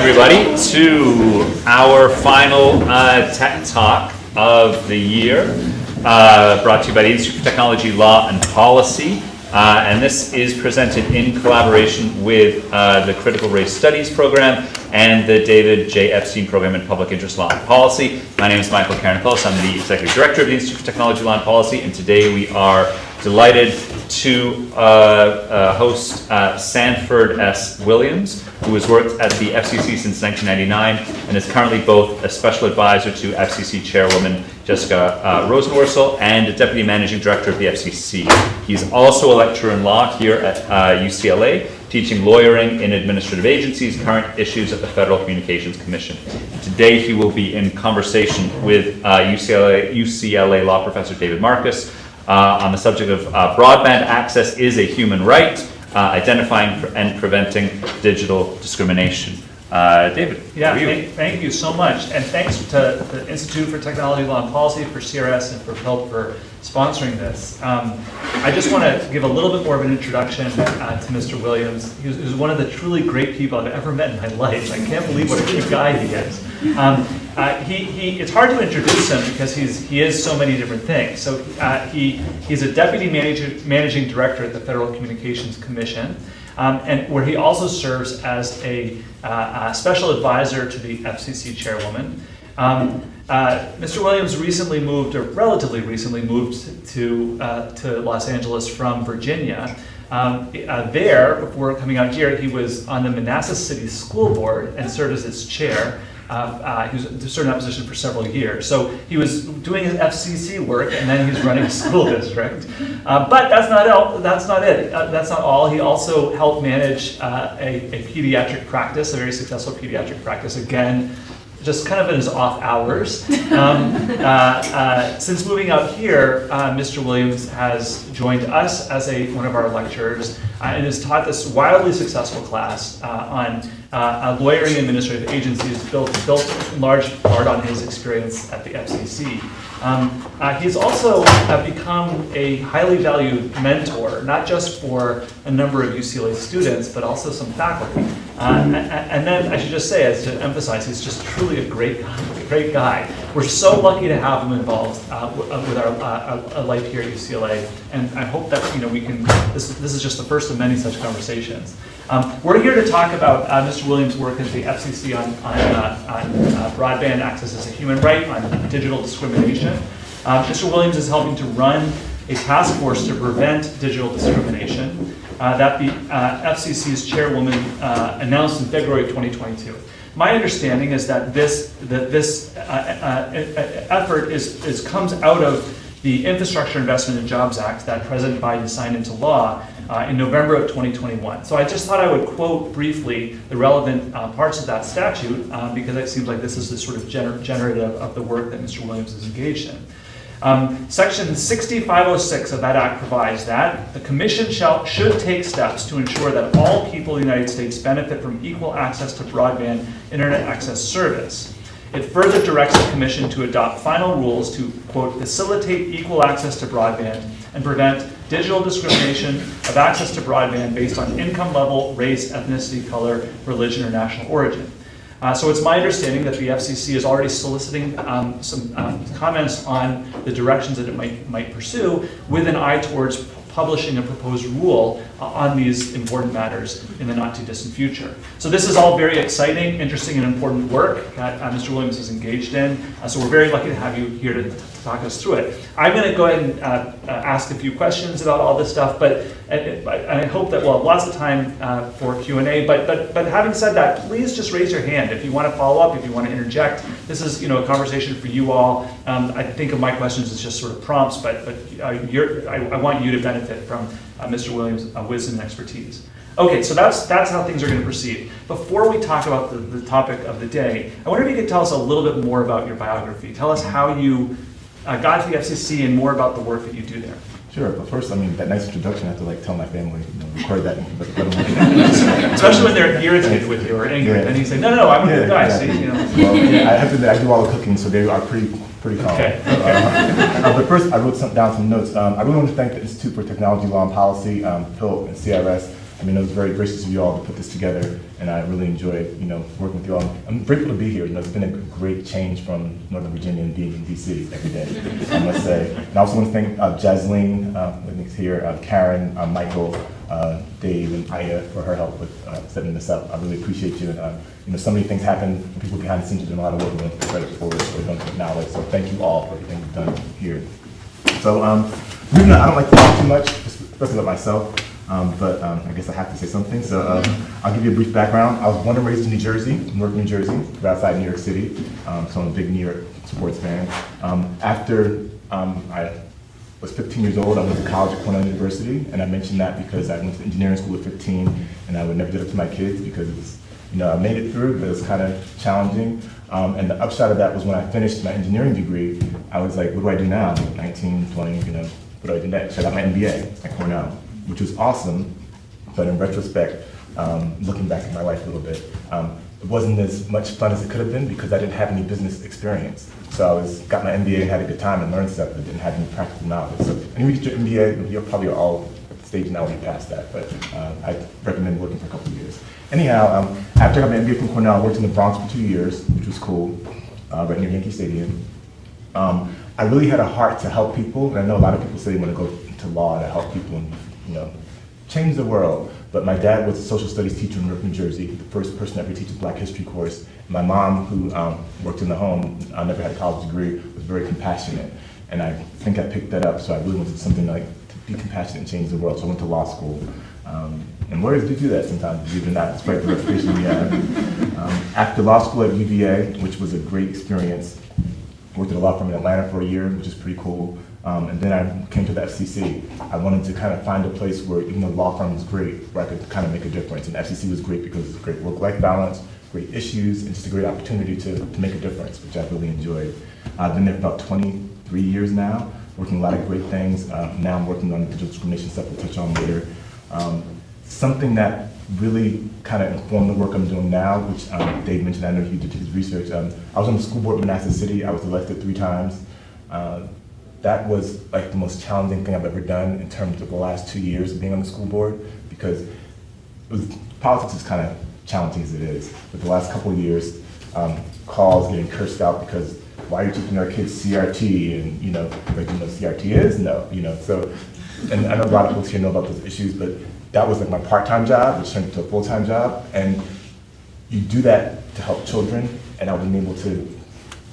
everybody, to our final tech talk of the year, brought to you by the Institute for Technology, Law and Policy. And this is presented in collaboration with the Critical Race Studies Program and the David J. Epstein Program in Public Interest Law and Policy. My name is Michael Karanopoulos. I'm the Executive Director of the Institute for Technology, Law and Policy, and today we are delighted to host Sanford S. Williams, who has worked at the FCC since 1999 and is currently both a special advisor to FCC Chairwoman Jessica Rosenworcel and a Deputy Managing Director of the FCC. He's also a lecturer in law here at UCLA, teaching lawyering in administrative agencies, current issues at the Federal Communications Commission. Today he will be in conversation with UCLA law professor David Marcus on the subject of broadband access is a human right, identifying and preventing digital discrimination. David, thank you so much, and thanks to the Institute for Technology, Law and Policy, for CRS, and for PILT for sponsoring this. I just want to give a little bit more of an introduction to Mr. Williams. He was one of the truly great people I've ever met in my life. I can't believe what a good guy he is. It's hard to introduce him because he is so many different things. So he's a Deputy Managing Director at the Federal Communications Commission, and where he also serves as a special advisor to the FCC Chairwoman. Mr. Williams relatively recently moved to Los Angeles from Virginia. There, before coming out here, he was on the Manassas City School Board and served as its chair. He was served in that position for several years. So he was doing his FCC work, and then he was running a school district. But that's not it. That's not all. He also helped manage a pediatric practice, a very successful pediatric practice. Again, just kind of in his off hours. Since moving out here, Mr. Williams has joined us as one of our lecturers and has taught this wildly successful class on lawyering and administrative agencies built in large part on his experience at the FCC. He's also become a highly valued mentor, not just for a number of UCLA students, but also some faculty. And then I should just say, as to emphasize, he's just truly a great guy. We're so lucky to have him involved with our life here at UCLA, and I hope that we can. This is just the first of many such conversations. We're here to talk about Mr. Williams' work at the FCC on broadband access as a human right, on digital discrimination. Mr. Williams is helping to run a task force to prevent digital discrimination that the FCC's chairwoman announced in February of 2022. My understanding is that this effort comes out of the Infrastructure Investment and Jobs Act that President Biden signed into law in November of 2021. So I just thought I would quote briefly the relevant parts of that statute because it seems like this is the sort of generative of the work that Mr. Williams is engaged in. Section 6506 of that act provides that the Commission should take steps to ensure that all people in the United States benefit from equal access to broadband internet access service. It further directs the Commission to adopt final rules to, quote, facilitate equal access to broadband and prevent digital discrimination of access to broadband based on income level, race, ethnicity, color, religion, or national origin. So it's my understanding that the FCC is already soliciting some comments on the directions that it might pursue with an eye towards publishing a proposed rule on these important matters in the not too distant future. So this is all very exciting, interesting, and important work that Mr. Williams is engaged in. So we're very lucky to have you here to talk us through it. I'm going to go ahead and ask a few questions about all this stuff, but I hope that we'll have lots of time for Q&A. But having said that, please just raise your hand if you want to follow up, if you want to interject. This is a conversation for you all. I think of my questions as just sort of prompts, but I want you to benefit from Mr. Williams' wisdom and expertise. Okay, so that's how things are going to proceed. Before we talk about the topic of the day, I wonder if you could tell us a little bit more about your biography. Tell us how you got to the FCC and more about the work that you do there. Sure, but first, that nice introduction, I have to tell my family, record that. Especially when they're irritated with you or angry, and you say, no, I'm a good guy, exactly. see, Well, I have to admit, I do all the cooking, so they are pretty calm. Okay. But first, I wrote down some notes. I really want to thank the Institute for Technology, Law and Policy, PILT, and CRS I mean, it was very gracious of you all to put this together, and I really enjoyed, working with you all. I'm grateful to be here. It's been a great change from Northern Virginia and being in DC every day, I must say. And I also want to thank Jasleen, who's here, Karen, Michael, Dave, and Ida for her help with setting this up. I really appreciate you. And so many things happen, and people behind the scenes are doing a lot of work, and we don't get credit for it, so we don't get knowledge. So thank you all for everything you've done here. So, I don't like to talk too much, especially about myself, but I guess I have to say something. So I'll give you a brief background. I was born and raised in New Jersey, Newark, New Jersey, right outside New York City, so I'm a big New York sports fan. After I was 15 years old, I went to college at Cornell University, and I mentioned that because I went to engineering school at 15, and I would never do it to my kids because it was, I made it through, but it was kind of challenging. And the upshot of that was when I finished my engineering degree, I was like, what do I do now? 19, 20, what do I do next? So I got my MBA at Cornell, which was awesome, but in retrospect, looking back at my life a little bit, it wasn't as much fun as it could have been because I didn't have any business experience. So I got my MBA and had a good time and learned stuff, but didn't have any practical knowledge. So when you get your MBA, you're probably all stage now when you pass that, but I recommend working for a couple of years. Anyhow, after I got my MBA from Cornell, I worked in the Bronx for 2 years, which was cool, right near Yankee Stadium. I really had a heart to help people, and I know a lot of people say they want to go into law to help people and change the world. But my dad was a social studies teacher in Newark, New Jersey, the first person ever to teach a Black history course. My mom, who worked in the home, never had a college degree, was very compassionate, and I think I picked that up. So I really wanted something like to be compassionate and change the world. So I went to law school. And lawyers do that sometimes, believe it or not, despite the reputation we have. After law school at UVA, which was a great experience, worked at a law firm in Atlanta for a year, which is pretty cool. And then I came to the FCC. I wanted to kind of find a place where, even though law firm was great, where I could kind of make a difference. And FCC was great because it's great work-life balance, great issues, and just a great opportunity to make a difference, which I really enjoyed. I've been there for about 23 years now, working a lot of great things. Now I'm working on digital discrimination stuff we'll touch on later. Something that really kind of informed the work I'm doing now, which Dave mentioned, I know he did his research. I was on the school board in Manassas City. I was elected 3 times. That was like the most challenging thing I've ever done in terms of the last 2 years of being on the school board, because politics is kind of challenging as it is. But the last couple of years, calls getting cursed out because why are you teaching our kids CRT? And like, CRT is? No, so, and I know a lot of folks here know about those issues, but that was like my part-time job, which turned into a full-time job. And you do that to help children, and I wasn't able to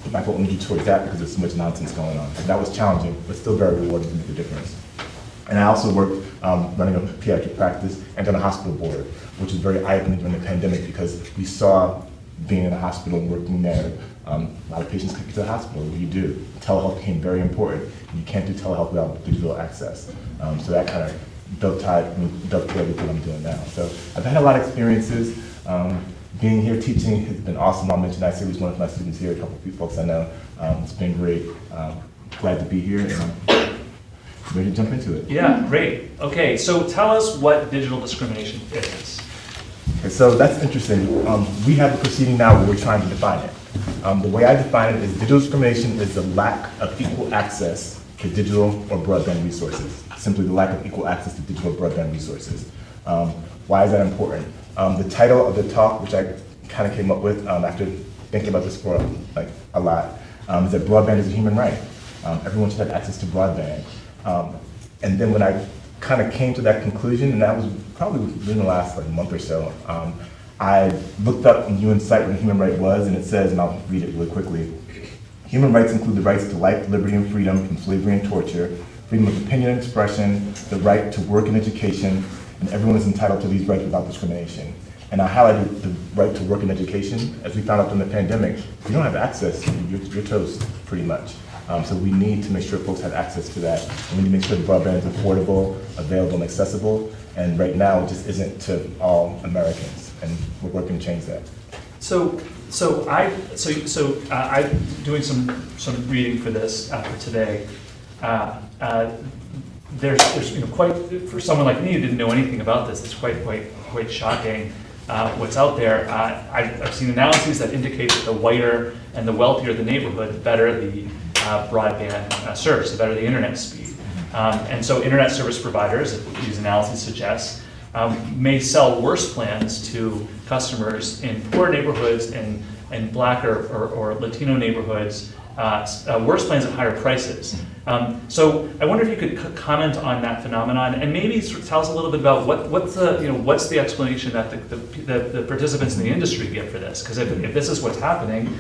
put my full energy towards that because there's so much nonsense going on. So that was challenging, but still very rewarding to make a difference. And I also worked running a pediatric practice and on a hospital board, which was very eye-opening during the pandemic because we saw, being in a hospital and working there, a lot of patients couldn't get to the hospital. What do you do? Telehealth became very important. You can't do telehealth without digital access. So that kind of dovetailed with what I'm doing now. So I've had a lot of experiences. Being here teaching has been awesome. I'll mention I was one of my students here, a couple of folks I know. It's been great. Glad to be here, and I'm ready to jump into it. Yeah, great. Okay, so tell us what digital discrimination is. Okay, so that's interesting. We have a proceeding now where we're trying to define it. The way I define it is digital discrimination is the lack of equal access to digital or broadband resources. Simply the lack of equal access to digital broadband resources. Why is that important? The title of the talk, which I kind of came up with after thinking about this for a lot, is that broadband is a human right. Everyone should have access to broadband. And then when I kind of came to that conclusion, and that was probably within the last month or so, I looked up on UN site what a human right was, and it says, and I'll read it really quickly, human rights include the rights to life, liberty, and freedom from slavery and torture, freedom of opinion and expression, the right to work and education, and everyone is entitled to these rights without discrimination. And I highlighted the right to work and education. As we found out during the pandemic, if you don't have access, you're toast, pretty much. So we need to make sure folks have access to that. And we need to make sure the broadband is affordable, available, and accessible. And right now, it just isn't to all Americans. And we're working to change that. So I'm doing some reading for this for today. There's quite, for someone like me who didn't know anything about this, it's quite shocking what's out there. I've seen analyses that indicate that the whiter and the wealthier the neighborhood, the better the broadband service, the better the internet speed. And so internet service providers, these analyses suggest, may sell worse plans to customers in poor neighborhoods and Black or Latino neighborhoods, worse plans at higher prices. So I wonder if you could comment on that phenomenon and maybe sort of tell us a little bit about what's the explanation that the participants in the industry get for this? Because if this is what's happening,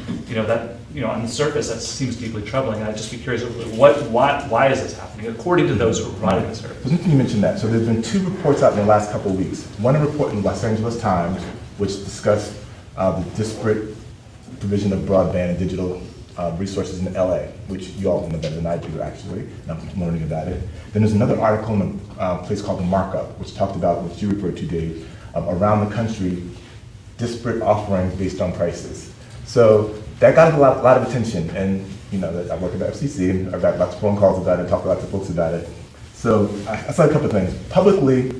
on the surface that seems deeply troubling. I'd just be curious, why is this happening according to those who are providing the service? It's interesting you mentioned that. So there's been 2 reports out in the last couple of weeks. One report in the Los Angeles Times, which discussed the disparate provision of broadband and digital resources in LA, which you all know better than I do, actually, and I'm learning about it. Then there's another article in a place called The Markup, which talked about what you referred to, Dave, around the country, disparate offerings based on prices. So that got a lot of attention, and I work at the FCC, and I've got lots of phone calls about it, talked to lots of folks about it. So I saw a couple of things. Publicly,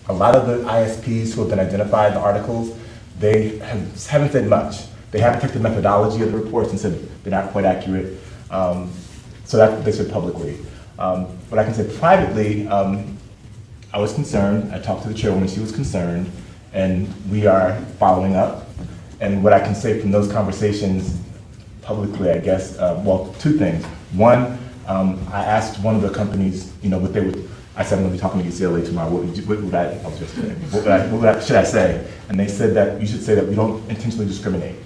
a lot of the ISPs who have been identified in the articles, they haven't said much. They haven't checked the methodology of the reports and said they're not quite accurate. So that's what they said publicly. What I can say privately, I was concerned. I talked to the chairwoman, she was concerned, and we are following up. And what I can say from those conversations publicly, I guess, 2 things. One, I asked one of the companies, what they would, I said I'm going to be talking to UCLA tomorrow. What should I say? And they said that you should say that we don't intentionally discriminate.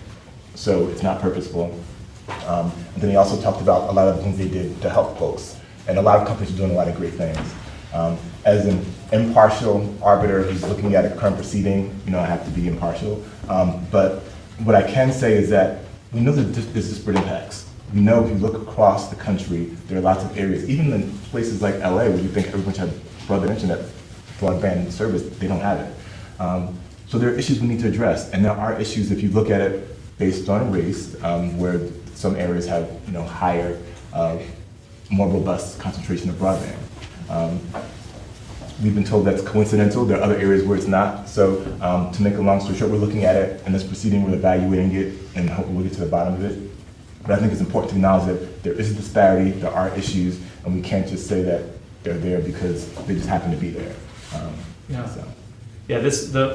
So it's not purposeful. And then he also talked about a lot of the things they did to help folks. And a lot of companies are doing a lot of great things. As an impartial arbiter who's looking at a current proceeding, I have to be impartial. But what I can say is that we know that there's disparate impacts. We know if you look across the country, there are lots of areas, even in places like LA, where you think everyone should have broadband service, they don't have it. So there are issues we need to address. And there are issues, if you look at it, based on race, where some areas have higher, more robust concentration of broadband. We've been told that's coincidental. There are other areas where it's not. So to make a long story short, we're looking at it in this proceeding, we're evaluating it, and we'll get to the bottom of it. But I think it's important to acknowledge that there is a disparity, there are issues, and we can't just say that they're there because they just happen to be there.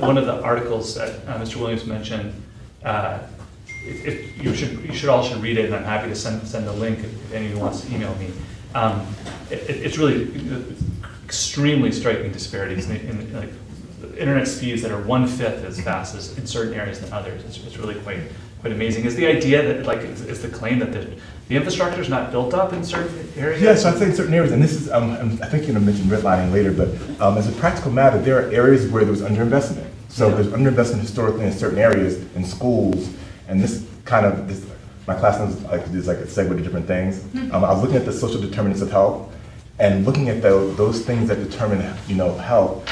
One of the articles that Mr. Williams mentioned, you should read it, and I'm happy to send the link if anyone wants to email me. It's really extremely striking disparities in like internet speeds that are 1/5 as fast as in certain areas than others. It's really quite amazing. Is the idea that is the claim that the infrastructure is not built up in certain areas? Yes, I'd say in certain areas, and this is I think you're going to mention redlining later, but as a practical matter, there are areas where there was underinvestment. So there's underinvestment historically in certain areas, in schools. And my class is like a segue to different things. I was looking at the social determinants of health, and looking at those things that determine health.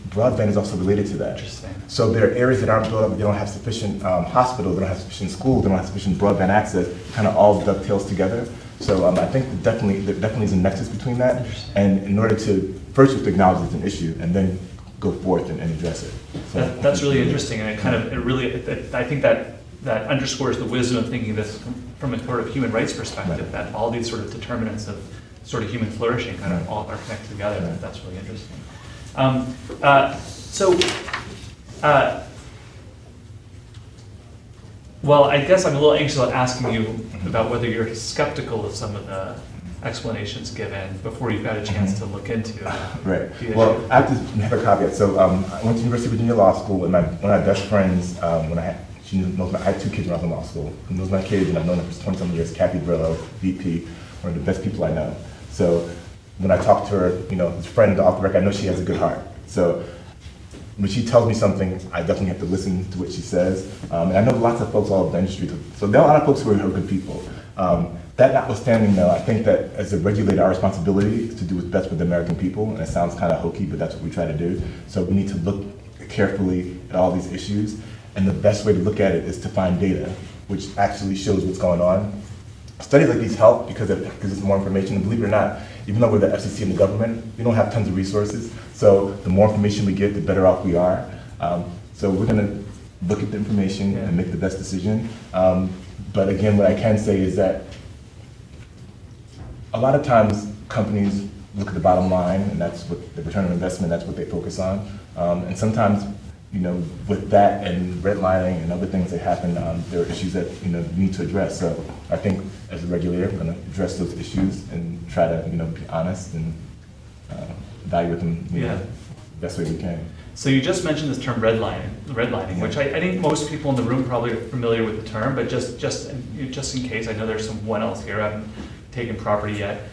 Broadband is also related to that. Interesting. So there are areas that aren't built up. They don't have sufficient hospitals. They don't have sufficient schools. They don't have sufficient broadband access. It kind of all dovetails together. So I think there definitely is a nexus between that. And in order to first, you have to acknowledge it's an issue, and then go forth and address it. So that's really interesting, and I think that underscores the wisdom of thinking this from a sort of human rights perspective, right. That all these sort of determinants of sort of human flourishing kind of all are connected together. Right. That's really interesting. Well, I guess I'm a little anxious about asking you about whether you're skeptical of some of the explanations given before you've got a chance to look into right. Well, I have to have a caveat. So I went to University of Virginia Law School, and one of my best friends, I had 2 kids when I was in law school. Who knows my kids, and I've known them for 20-something years. Kathy Brillo, VP, one of the best people I know. So when I talk to her, as a friend off the record, I know she has a good heart. So when she tells me something, I definitely have to listen to what she says. And I know lots of folks all over the industry. So there are a lot of folks who are good people. That notwithstanding, though, I think that as a regulator, our responsibility is to do what's best for the American people. And it sounds kind of hokey, but that's what we try to do. So we need to look carefully at all these issues. And the best way to look at it is to find data, which actually shows what's going on. Studies like these help because it gives us more information. And believe it or not, even though we're the FCC and the government, we don't have tons of resources. So the more information we get, the better off we are. So we're going to look at the information and make the best decision. But again, what I can say is that a lot of times companies look at the bottom line, and that's what the return on investment, that's what they focus on. And sometimes, with that and redlining and other things that happen, there are issues that, you need to address. So I think as a regulator, I'm gonna address those issues and try to, be honest and evaluate them, best way we can. So you just mentioned this term redlining, which I think most people in the room probably are familiar with the term, but just in case, I know there's someone else here, I haven't taken property yet.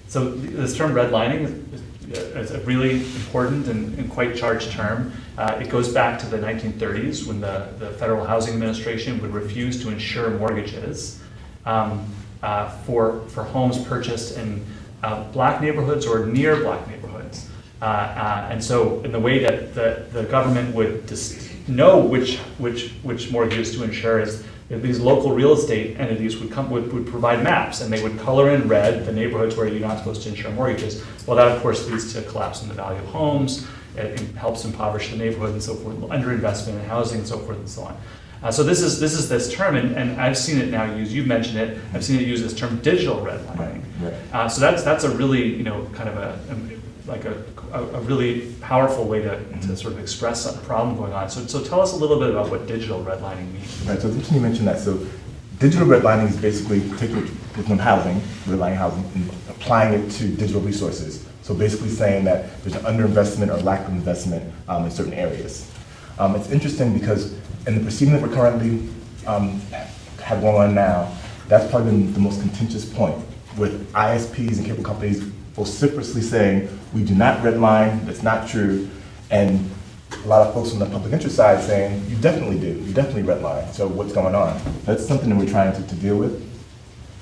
So this term redlining is a really important and quite charged term. It goes back to the 1930s when the Federal Housing Administration would refuse to insure mortgages for homes purchased in black neighborhoods or near black neighborhoods. And so in the way that the government would know which mortgages to insure is these local real estate entities would provide maps, and they would color in red the neighborhoods where you're not supposed to insure mortgages. Well, that of course leads to a collapse in the value of homes. It helps impoverish the neighborhood and so forth, underinvestment in housing and so forth and so on. So this is this term, and I've seen it now used. You've mentioned it. I've seen it used this term digital redlining. Right. So that's a really kind of a really powerful way to sort of express a problem going on. So tell us a little bit about what digital redlining means. Right, so it's interesting you mentioned that. So digital redlining is basically taking housing, redlining housing, and applying it to digital resources. So basically saying that there's an underinvestment or lack of investment in certain areas. It's interesting because in the proceeding that we're currently have going on now, that's probably been the most contentious point, with ISPs and cable companies vociferously saying, we do not redline, that's not true, and a lot of folks on the public interest side saying, you definitely do, you definitely redline, so what's going on? That's something that we're trying to deal with.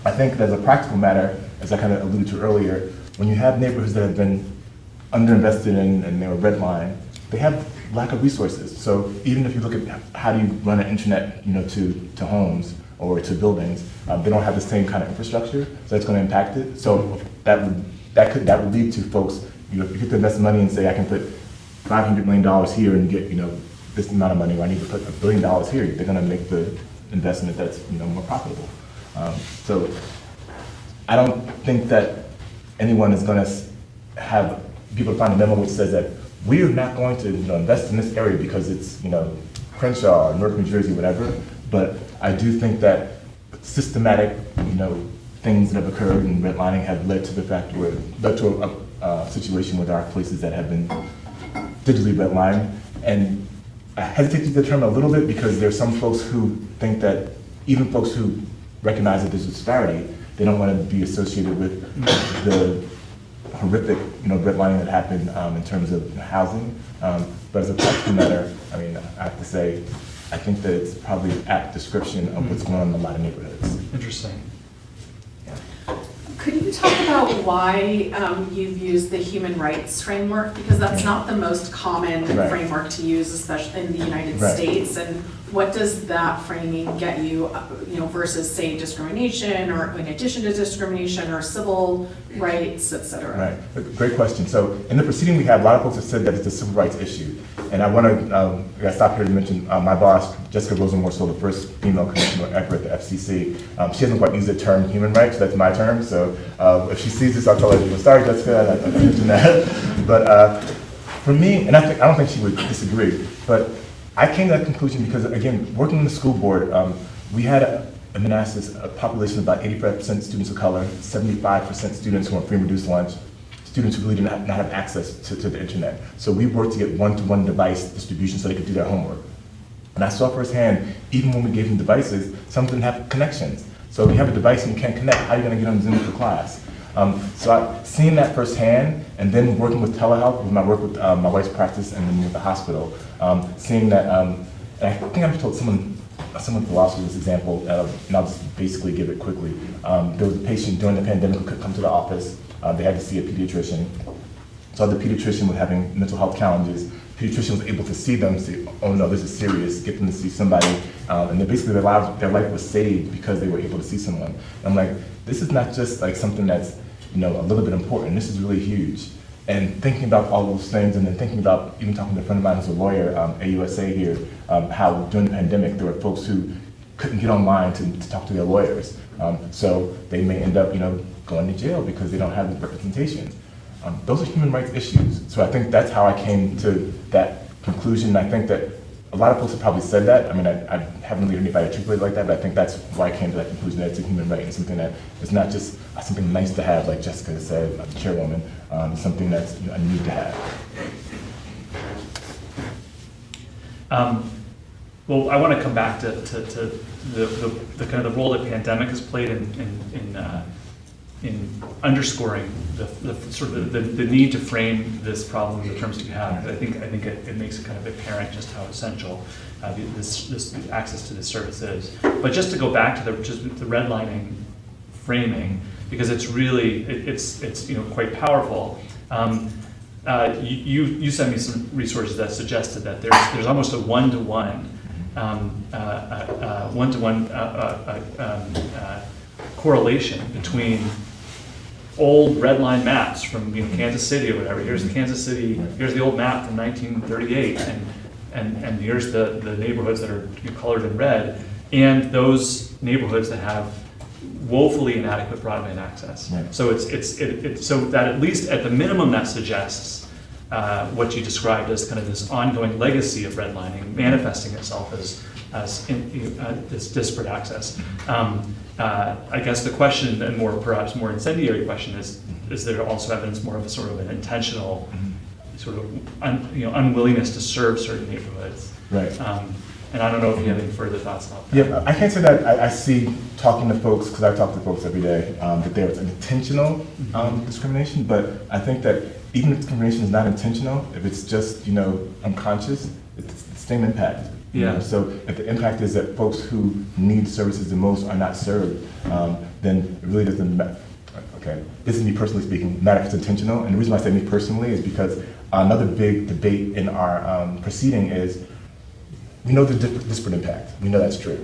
I think that as a practical matter, as I kind of alluded to earlier, when you have neighborhoods that have been underinvested in and they were redlined, they have lack of resources. So even if you look at how do you run an internet, to homes or to buildings, they don't have the same kind of infrastructure, so that's going to impact it. So that would lead to folks, if you get to invest money and say I can put $500 million here and get this amount of money, or I need to put $1 billion here, they're going to make the investment that's more profitable. So I don't think that anyone is going to have people find a memo which says that we're not going to invest in this area because it's Crenshaw or North New Jersey, whatever. But I do think that systematic things that have occurred in redlining have led to the fact where led to a situation where there are places that have been digitally redlined. And I hesitate to use the term a little bit because there's some folks who think that even folks who recognize that there's a disparity, they don't want to be associated with the horrific redlining that happened in terms of housing. But as a practical matter, I mean, I have to say, I think that it's probably an apt description of what's going on in a lot of neighborhoods. Interesting. Could you talk about why you've used the human rights framework? Because that's not the most common framework to use, especially in the United States. And what does that framing get you, versus say discrimination, or in addition to discrimination, or civil rights, et cetera? Right, great question. So in the proceeding we have, a lot of folks have said that it's a civil rights issue. And I want to stop here to mention my boss, Jessica Rosenmore, so the first female commissioner ever at the FCC. She hasn't quite used the term human rights, that's my term. So if she sees this, I'll tell her, sorry Jessica, I mentioned that. But for me, and I don't think she would disagree, but I came to that conclusion because, again, working in the school board, we had an analysis, a population of about 85% students of color, 75% students who are free and reduced lunch, students who really did not have access to the internet. So we worked to get one-to-one device distribution so they could do their homework. And I saw firsthand, even when we gave them devices, some didn't have connections. So if you have a device and you can't connect, how are you going to get on Zoom for class? So I've seen that firsthand, and then working with telehealth, with my work with my wife's practice and then with the hospital, seeing that, and I think I've told someone with philosophy this example, and I'll just basically give it quickly. There was a patient during the pandemic who couldn't come to the office. They had to see a pediatrician. So the pediatrician was having mental health challenges. The pediatrician was able to see them, say, oh no, this is serious, get them to see somebody. And then basically their life was saved because they were able to see someone. And I'm like, this is not just like something that's a little bit important, this is really huge. And thinking about all those things, and then thinking about, even talking to a friend of mine who's a lawyer, AUSA here, how during the pandemic there were folks who couldn't get online to talk to their lawyers. So they may end up going to jail because they don't have the representation. Those are human rights issues. So I think that's how I came to that conclusion. I think that a lot of folks have probably said that. I mean, I haven't really heard anybody articulate like that, but I think that's why I came to that conclusion that it's a human right and something that is not just something nice to have, like Jessica said, the chairwoman. It's something that's a need to have. Well, I want to come back to the kind of the role that pandemic has played in underscoring the sort of the need to frame this problem in the terms that you have. I think it makes it kind of apparent just how essential this access to this service is. But just to go back to the redlining framing, because it's really it's quite powerful. You sent me some resources that suggested that there's almost a one-to-one correlation between old red line maps from Kansas City or whatever. Here's Kansas City. Here's the old map from 1938, and here's the neighborhoods that are colored in red, and those neighborhoods that have woefully inadequate broadband access. Right. So it's so that at least at the minimum that suggests what you described as kind of this ongoing legacy of redlining manifesting itself as this disparate access. I guess the question, and perhaps more incendiary question, is there also evidence more of a sort of an intentional sort of unwillingness to serve certain neighborhoods? Right. And I don't know if you have any further thoughts about that. Yeah, I can't say that I see talking to folks, because I talk to folks every day, that there's an intentional discrimination, but I think that even if discrimination is not intentional, if it's just unconscious, it's the same impact. Yeah. So if the impact is that folks who need services the most are not served, then it really doesn't matter. Okay, this is me personally speaking, matter if it's intentional. And the reason why I say me personally is because another big debate in our proceeding is, we know the disparate impact. We know that's true.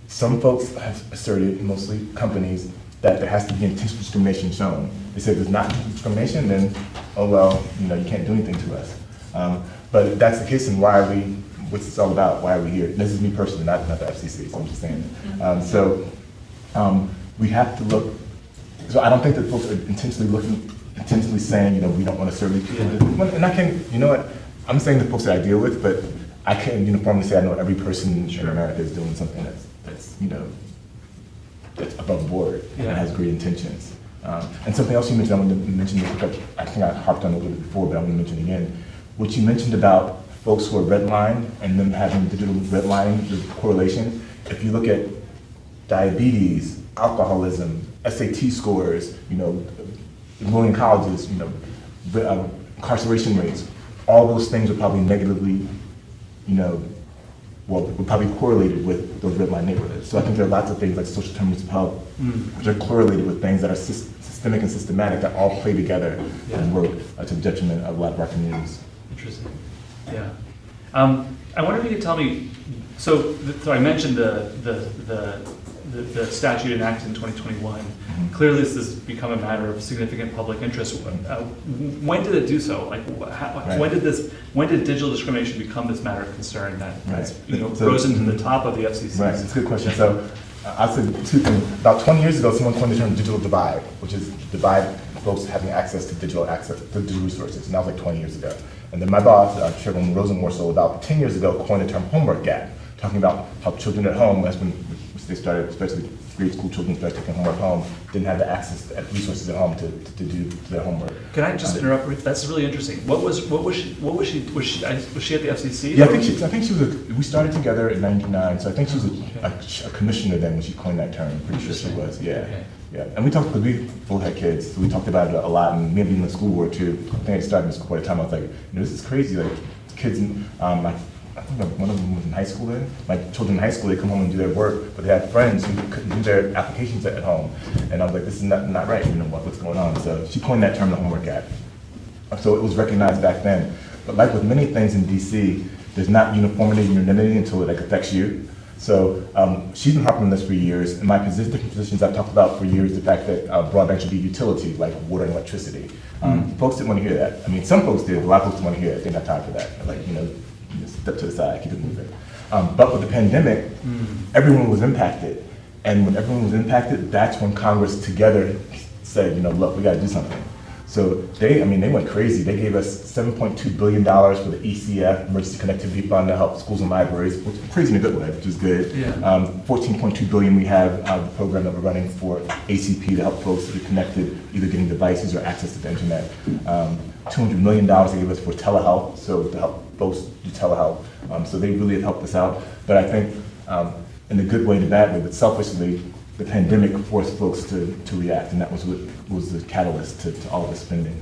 Some folks have asserted, mostly companies, that there has to be intentional discrimination shown. They say if there's not discrimination, then, oh well, you can't do anything to us. But if that's the case, then what's this all about? Why are we here? This is me personally, not the FCC, so I'm just saying. We have to look, so I don't think that folks are intentionally saying, we don't want to serve these people. Yeah. And I can, I'm saying the folks that I deal with, but I can't uniformly say I know every person in America is doing something that's above board and has great intentions. And something else you mentioned, I wanted to mention, I think I harped on a little bit before, but I want to mention again, what you mentioned about folks who are redlined and them having digital redlining, the correlation. If you look at diabetes, alcoholism, SAT scores, enrolling in colleges, incarceration rates, all those things are probably negatively we're probably correlated with those red line neighborhoods. So I think there are lots of things like social determinants of health, which are correlated with things that are systemic and systematic that all play together and work to the detriment of a lot of our communities. Interesting. Yeah. I wonder if you could tell me, so I mentioned the statute enacted in 2021. Clearly this has become a matter of significant public interest. When did it do so? Like, when did digital discrimination become this matter of concern that has risen to the top of the FCC? Right, it's a good question. So I'll say two things. About 20 years ago, someone coined the term digital divide, which is divide folks having access to digital resources, and that was like 20 years ago. And then my boss, Chairwoman Rosenmore, so about 10 years ago, coined the term homework gap, talking about how children at home, that's when they started, especially grade school children started taking homework home, didn't have the access to resources at home to do their homework. Can I just interrupt? That's really interesting. Was she at the FCC? Yeah, I think she was. We started together in '99, so I think she was a commissioner then when she coined that term. I'm pretty sure she was. Yeah. Okay. Yeah, and we talked, because we both had kids, so we talked about it a lot, and maybe in the school board too. I think I started in school at the time, I was like, this is crazy, like, kids, I think one of them was in high school then. My children in high school, they come home and do their work, but they had friends who couldn't do their applications at home. And I was like, this is not right, what's going on? So she coined that term, the homework gap. So it was recognized back then. But like with many things in DC, there's not uniformity and unanimity until it affects you. So she's been harping on this for years. In my different positions, I've talked about for years the fact that broadband should be utility, like water and electricity. Folks didn't want to hear that. I mean, some folks did, but a lot of folks didn't want to hear it. They didn't have time for that. Like, step to the side, keep it moving. But with the pandemic, everyone was impacted. And when everyone was impacted, that's when Congress together said, look, we got to do something. So they went crazy. They gave us $7.2 billion for the ECF, Emergency Connectivity Fund, to help schools and libraries, which is crazy in a good way, which is good. Yeah. $14.2 billion we have the program that we're running for ACP to help folks get connected, either getting devices or access to the internet. $200 million they gave us for telehealth, so to help folks do telehealth. So they really have helped us out. But I think in the good way and the bad way, but selfishly, the pandemic forced folks to react, and that was what was the catalyst to all of the spending.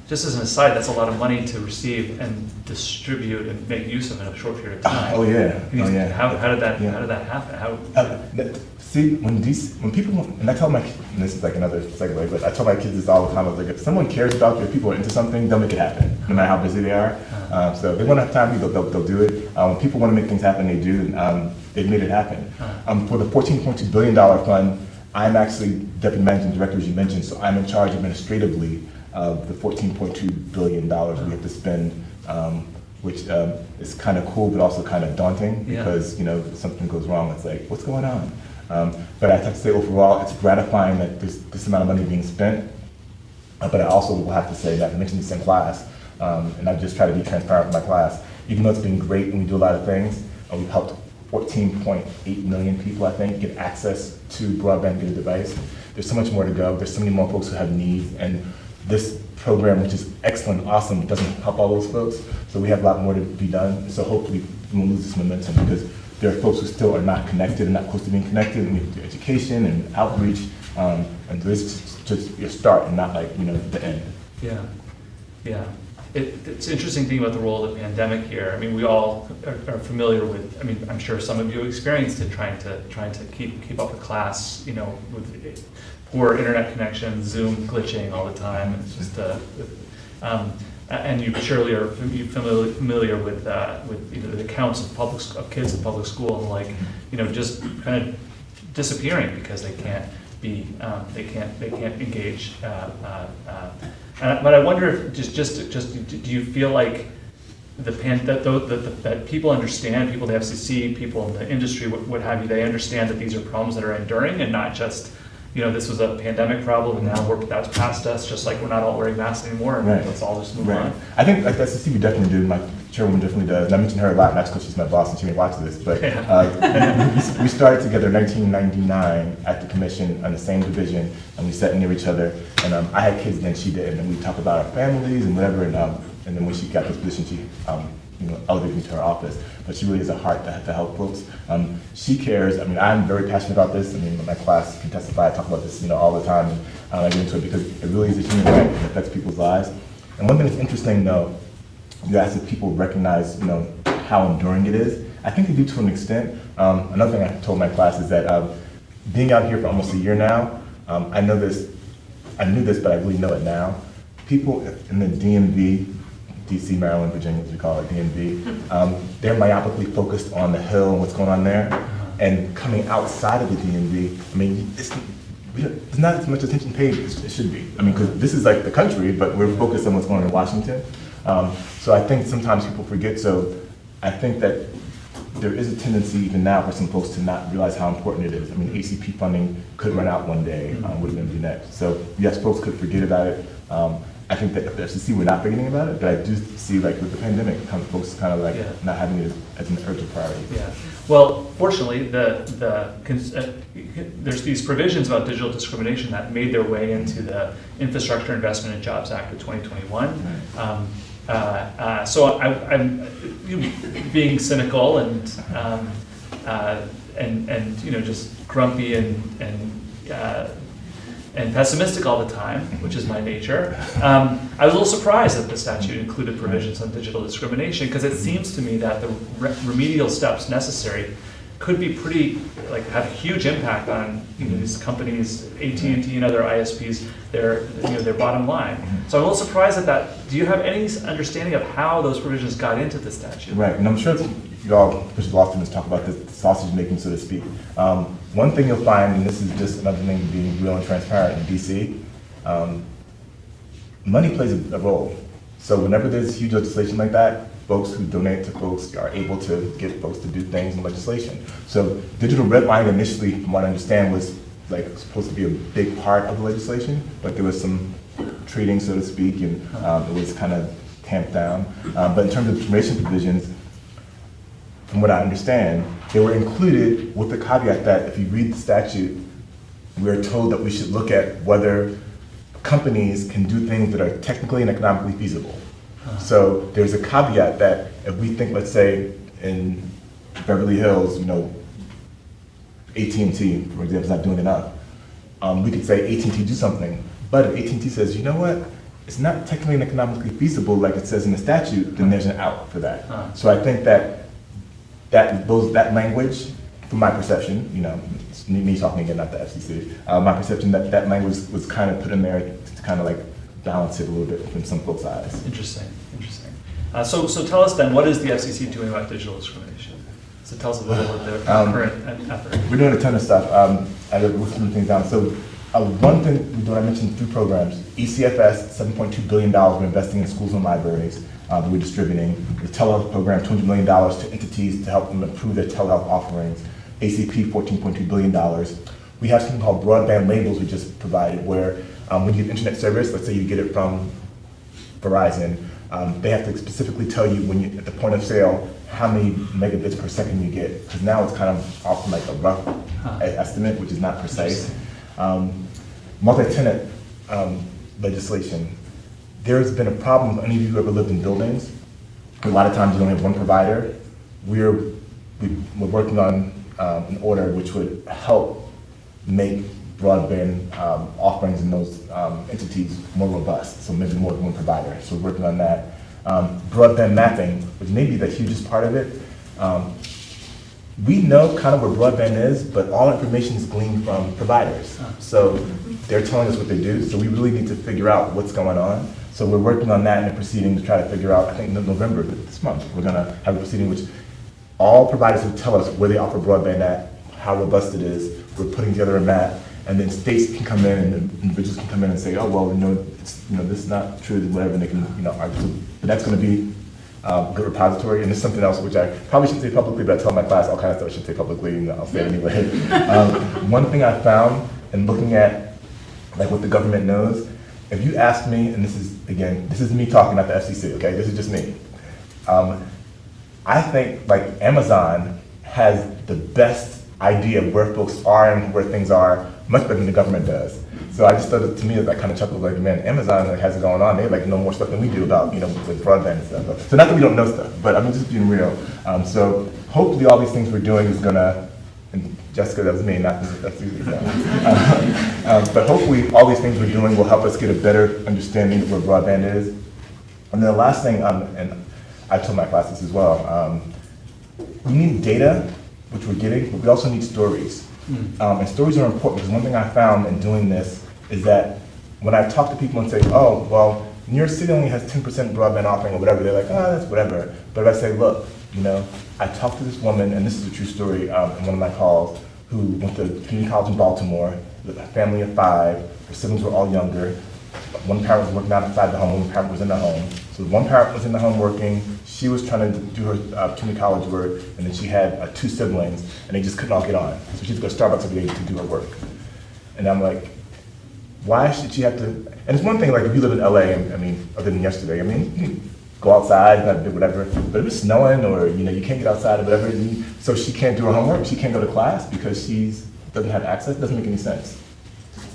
Just as an aside, that's a lot of money to receive and distribute and make use of in a short period of time. Oh yeah, oh yeah. How did that happen? See, when people, and I tell my, and this is like another segue, but I tell my kids this all the time. I was like, if someone cares about you, if people are into something, they'll make it happen, no matter how busy they are. So if they want to have time, they'll do it. When people want to make things happen, they do, and they've made it happen. For the $14.2 billion fund, I'm actually Deputy Managing Director, as you mentioned, so I'm in charge administratively of the $14.2 billion we have to spend, which is kind of cool, but also kind of daunting, because if something goes wrong, it's like, what's going on? But I have to say overall, it's gratifying that there's this amount of money being spent, but I also will have to say that I mentioned this in class, and I just try to be transparent with my class. Even though it's been great and we do a lot of things, we've helped 14.8 million people, I think, get access to broadband, get a device. There's so much more to go. There's so many more folks who have needs, and this program, which is excellent, awesome, doesn't help all those folks. So we have a lot more to be done. So hopefully we won't lose this momentum, because there are folks who still are not connected and not close to being connected, and we have to do education and outreach, and this is just your start and not like the end. Yeah, yeah. It's interesting thinking about the role of the pandemic here. I mean, we all are familiar with. I mean, I'm sure some of you experienced it, trying to keep up with class. With poor internet connection, Zoom glitching all the time. It's just and you surely are familiar with the accounts of kids in public school, and like just kind of disappearing because they can't engage. But I wonder if do you feel like that people understand, people at the FCC, people in the industry, what have you, they understand that these are problems that are enduring and not just this was a pandemic problem and now that's past us, just like we're not all wearing masks anymore and let's all just move on. I think like that's the thing we definitely do. My chairwoman definitely does. And I mentioned her a lot, not because she's my boss and she may watch this, but we started together in 1999 at the commission on the same division, and we sat near each other. And I had kids then, she did, and we talked about our families and whatever. And then when she got this position, she elevated me to her office. But she really has a heart to help folks. She cares. I mean, I'm very passionate about this. I mean, my class can testify. I talk about this, all the time. And I get into it because it really is a human right. It affects people's lives. And one thing that's interesting, though, you asked if people recognize, how enduring it is. I think they do to an extent. Another thing I told my class is that being out here for almost a year now, I knew this, but I really know it now. People in the DMV, DC, Maryland, Virginia, as we call it, DMV, they're myopically focused on the Hill and what's going on there. And coming outside of the DMV, I mean, there's not as much attention paid as it should be. I mean, because this is like the country, but we're focused on what's going on in Washington. So I think sometimes people forget. So I think that there is a tendency even now for some folks to not realize how important it is. I mean, ACP funding could run out one day, what are we going to do next? So yes, folks could forget about it. I think that at the FCC we're not forgetting about it, but I do see like with the pandemic, folks kind of like not having it as an urgent priority. Yeah. Well, fortunately, there's these provisions about digital discrimination that made their way into the Infrastructure Investment and Jobs Act of 2021. So I'm being cynical and just grumpy and pessimistic all the time, which is my nature. I was a little surprised that the statute included provisions on digital discrimination, because it seems to me that the remedial steps necessary could be pretty, have a huge impact on these companies, AT&T and other ISPs, their bottom line. So I'm a little surprised at that. Do you have any understanding of how those provisions got into the statute? Right, and I'm sure y'all, Mr. Lofton, has talked about this sausage making, so to speak. One thing you'll find, and this is just another thing being real and transparent in DC, money plays a role. So whenever there's huge legislation like that, folks who donate to folks are able to get folks to do things in legislation. So digital redlining initially, from what I understand, was supposed to be a big part of the legislation, but there was some trading, so to speak, and it was kind of tamped down. But in terms of discrimination provisions, from what I understand, they were included with the caveat that if you read the statute, we're told that we should look at whether companies can do things that are technically and economically feasible. So there's a caveat that if we think, let's say, in Beverly Hills, AT&T, for example, is not doing enough, we could say AT&T do something. But if AT&T says, you know what, it's not technically and economically feasible like it says in the statute, then there's an out for that. So I think that language, from my perception, it's me talking again, not the FCC, my perception that language was kind of put in there to kind of like balance it a little bit from some folks' eyes. Interesting. So tell us then, what is the FCC doing about digital discrimination? So tell us a little about their current effort. We're doing a ton of stuff. I wrote some things down. So one thing I mentioned through programs, ECFS, $7.2 billion we're investing in schools and libraries that we're distributing. The telehealth program, $200 million to entities to help them improve their telehealth offerings. ACP, $14.2 billion. We have something called broadband labels we just provided where when you get internet service, let's say you get it from Verizon, they have to specifically tell you when you at the point of sale how many megabits per second you get, because now it's kind of often like a rough estimate, which is not precise. Multi-tenant legislation. There's been a problem, any of you who ever lived in buildings, a lot of times you only have one provider. We're working on an order which would help make broadband offerings in those entities more robust, so maybe more than one provider. So we're working on that. Broadband mapping, which may be the hugest part of it. We know kind of where broadband is, but all information is gleaned from providers. So they're telling us what they do, so we really need to figure out what's going on. So we're working on that in a proceeding to try to figure out, I think in November this month, we're gonna have a proceeding which all providers will tell us where they offer broadband at, how robust it is. We're putting together a map, and then states can come in and individuals can come in and say, oh, well, this is not true, whatever, and they can, argue. But that's gonna be a good repository, and there's something else which I probably shouldn't say publicly, but I tell my class all kinds of stuff I should say publicly, and I'll say it anyway. One thing I found in looking at like what the government knows, if you ask me, and this is me talking, not the FCC, okay, this is just me. I think like Amazon has the best idea of where folks are and where things are much better than the government does. So I just thought to me that kind of chuckled like, man, Amazon has it going on. They know more stuff than we do about with broadband and stuff. So not that we don't know stuff, but I'm just being real. So hopefully all these things we're doing is gonna, and Jessica, that was me, not that's you. But hopefully all these things we're doing will help us get a better understanding of where broadband is. And then the last thing, and I told my classes as well, we need data, which we're getting, but we also need stories. And stories are important because one thing I found in doing this is that when I talk to people and say, oh, well, New York City only has 10% broadband offering or whatever, they're like, oh, that's whatever. But if I say, look, I talked to this woman, and this is a true story in one of my calls, who went to community college in Baltimore, with a family of 5, her siblings were all younger. One parent was working outside the home, one parent was in the home. So one parent was in the home working, she was trying to do her community college work, and then she had 2 siblings, and they just couldn't all get on. So she had to go to Starbucks every day to do her work. And I'm like, why should she have to, and it's one thing like if you live in LA, other than yesterday, you can go outside, do whatever, but if it's snowing or you can't get outside or whatever, so she can't do her homework, she can't go to class because she doesn't have access, doesn't make any sense.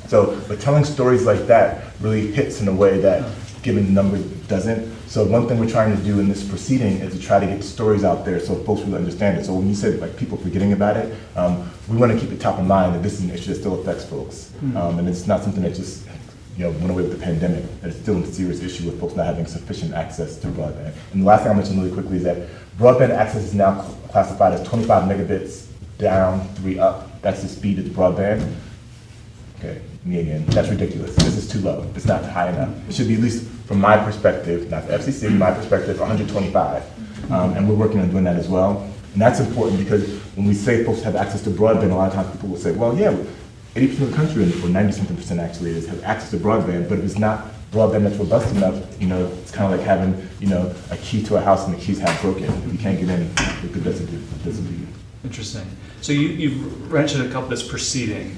So, but telling stories like that really hits in a way that giving the number doesn't. So one thing we're trying to do in this proceeding is to try to get stories out there so folks will understand it. So when you said like people forgetting about it, we want to keep it top of mind that this is an issue that still affects folks. And it's not something that just went away with the pandemic. It's still a serious issue with folks not having sufficient access to broadband. And the last thing I'll mention really quickly is that broadband access is now classified as 25 megabits down, 3 up. That's the speed of the broadband. Okay, me again. That's ridiculous. This is too low. It's not high enough. It should be, at least from my perspective, not the FCC, my perspective, 125. And we're working on doing that as well. And that's important because when we say folks have access to broadband, a lot of times people will say, well, yeah, 80% of the country, or 90-something% actually, have access to broadband, but if it's not broadband that's robust enough, it's kind of like having, a key to a house and the key's half broken. If you can't get in, it doesn't do. Interesting. So you've mentioned a couple of this proceeding.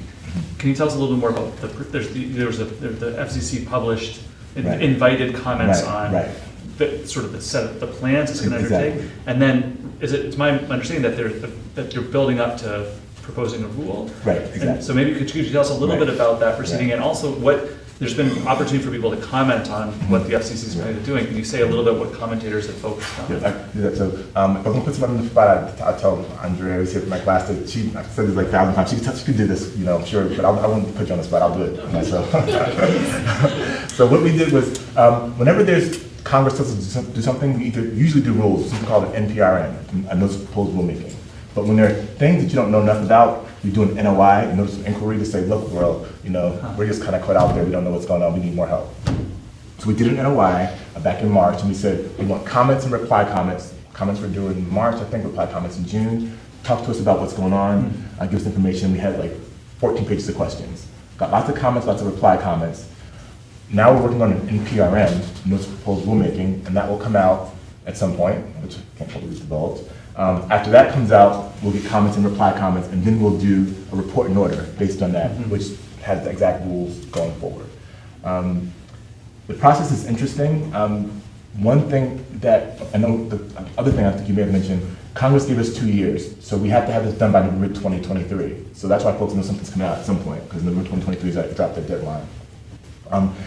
Can you tell us a little bit more about the FCC published Right. invited comments Right, on right. the sort of the set of the plans it's going to Exactly. undertake. And then it's my understanding that you're building up to proposing a rule. Right, And exactly. so maybe could you tell us a little Right. bit about that proceeding, Right. and also there's been opportunity for people to comment on what the FCC is planning to doing. Can you say a little bit what commentators have focused on? Yeah, so if I'm gonna put someone on the spot, I tell Andrea, who's here from my class, that I've said this like 1,000 times, she could do this, I'm sure, but I won't put you on the spot, I'll do it myself. So what we did was, whenever Congress tells us to do something, we usually do rules, something called an NPRM, a notice of proposed rulemaking. But when there are things that you don't know enough about, you do an NOI, a notice of inquiry, to say, look, world, we're just kind of caught out there, we don't know what's going on, we need more help. So we did an NOI back in March, and we said, we want comments and reply comments. Comments were due in March, I think, reply comments in June. Talk to us about what's going on, give us information. We had like 14 pages of questions. Got lots of comments, lots of reply comments. Now we're working on an NPRM, notice of proposed rulemaking, and that will come out at some point, which I can't totally divulge. After that comes out, we'll get comments and reply comments, and then we'll do a report and order based on that, which has the exact rules going forward. The process is interesting. One thing that, I know the other thing I think you may have mentioned, Congress gave us 2 years, so we have to have this done by November 2023. So that's why folks know something's coming out at some point, because November 2023 is that drop dead deadline.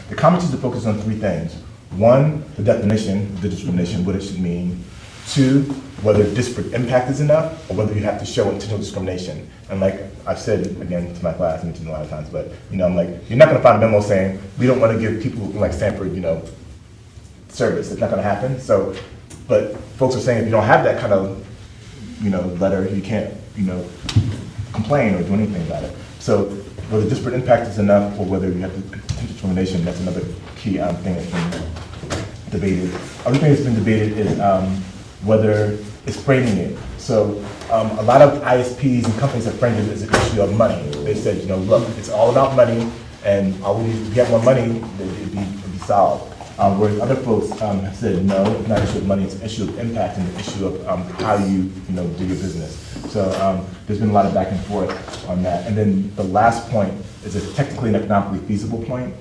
The comments used to focus on 3 things. 1, the definition of the discrimination, what it should mean. 2, whether disparate impact is enough, or whether you have to show intentional discrimination. And like I've said, again, to my class, I mentioned a lot of times, but I'm like, you're not gonna find a memo saying, we don't wanna give people like Sanford, service. It's not gonna happen. So, but folks are saying if you don't have that kind of, letter, you can't, complain or do anything about it. So whether disparate impact is enough, or whether you have to intentional discrimination, that's another key thing that's been debated. Other thing that's been debated is whether it's framing it. So a lot of ISPs and companies have framed it as an issue of money. They said, look, it's all about money, and all we need to get more money, it'd be solved. Whereas other folks have said, no, it's not an issue of money, it's an issue of impact and an issue of how you do your business. So there's been a lot of back and forth on that. And then the last point is a technically and economically feasible point.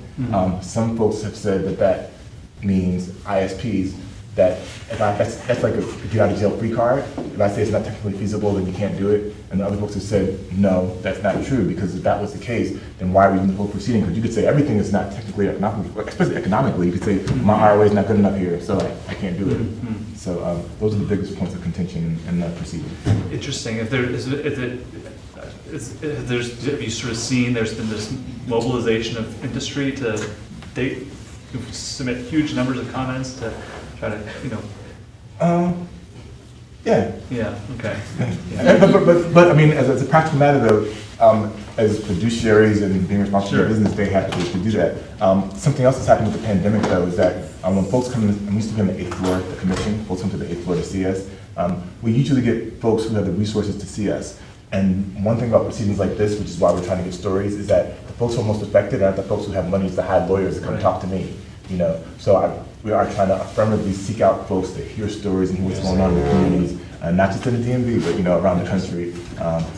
Some folks have said that means ISPs, that that's like a get out of jail free card. If I say it's not technically feasible, then you can't do it. And the other folks have said, no, that's not true, because if that was the case, then why are we in the whole proceeding? Because you could say everything is not technically economically, especially economically, you could say my ROA is not good enough here, so I can't do it. So those are the biggest points of contention in that proceeding. Interesting. Have you sort of seen there's been this mobilization of industry to submit huge numbers of comments to try to, Yeah. Yeah, okay. But I mean, as a practical matter though, as fiduciaries and being responsible for Sure. their business, they have to do that. Something else that's happened with the pandemic though is that when folks come in, we used to be on the 8th floor, the commission, folks come to the 8th floor to see us. We usually get folks who have the resources to see us. And one thing about proceedings like this, which is why we're trying to get stories, is that the folks who are most affected aren't the folks who have money to hire lawyers to come Right. talk to me. So we are trying to affirmatively seek out folks to hear stories and hear what's going on in the communities, not just in the DMV, but around the country.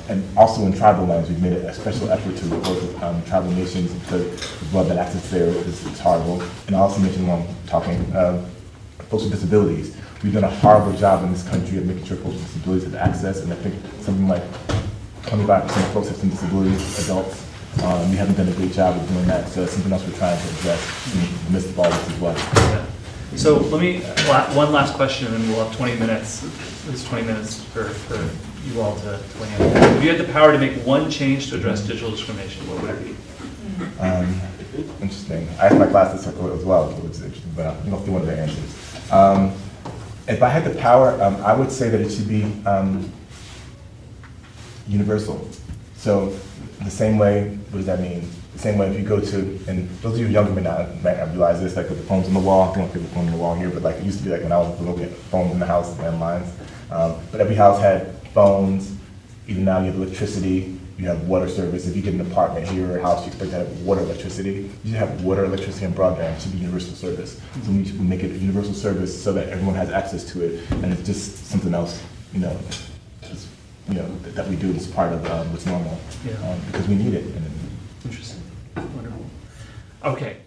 And also in tribal lands, we've made a special effort to work with tribal nations, because the Broadband Access there is horrible. And I also mentioned while I'm talking, folks with disabilities. We've done a horrible job in this country of making sure folks with disabilities have access, and I think something like 25% of folks have some disabilities, adults. We haven't done a great job of doing that, so it's something else we're trying to address in the midst of all this as well. Yeah. So let me, one last question, and then we'll have 20 minutes, at least 20 minutes for you all to weigh in. If you had the power to make one change to address digital discrimination, what would it be? Interesting. I asked my class this as well, which is interesting, but I'm going to do one of the answers. If I had the power, I would say that it should be universal. So the same way, what does that mean? The same way if you go to, and those of you younger may not realize this, like with the phones on the wall, I don't have the phone on the wall here, but like it used to be like when I was looking at phones in the house, landlines. But every house had phones. Even now you have electricity, you have water service. If you get an apartment here or a house, you expect to have water, electricity. You should have water, electricity, and broadband. It should be universal service. So we should make it a universal service so that everyone has access to it, and it's just something else, that we do as part of what's normal, because we need it. Interesting. Wonderful. Okay.